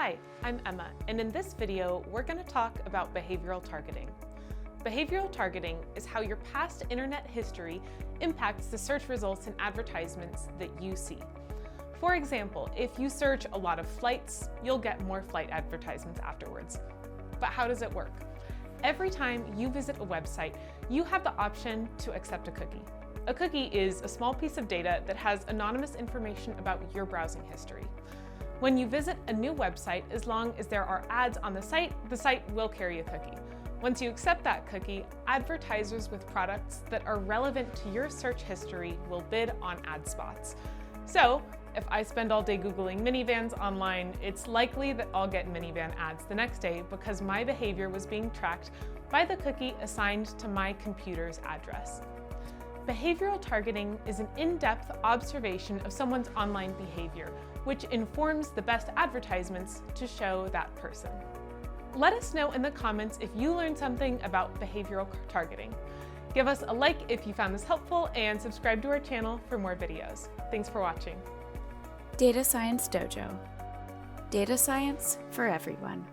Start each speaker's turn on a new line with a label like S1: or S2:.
S1: Hi, I'm Emma, and in this video, we're going to talk about behavioral targeting. Behavioral targeting is how your past internet history impacts the search results and advertisements that you see. For example, if you search a lot of flights, you'll get more flight advertisements afterwards. But how does it work? Every time you visit a website, you have the option to accept a cookie. A cookie is a small piece of data that has anonymous information about your browsing history. When you visit a new website, as long as there are ads on the site will carry a cookie. Once you accept that cookie, advertisers with products that are relevant to your search history will bid on ad spots. So, if I spend all day Googling minivans online, it's likely that I'll get minivan ads the next day because my behavior was being tracked by the cookie assigned to my computer's address. Behavioral targeting is an in-depth observation of someone's online behavior, which informs the best advertisements to show that person. Let us know in the comments if you learned something about behavioral targeting. Give us a like if you found this helpful and subscribe to our channel for more videos. Thanks for watching.
S2: Data Science Dojo. Data science for everyone.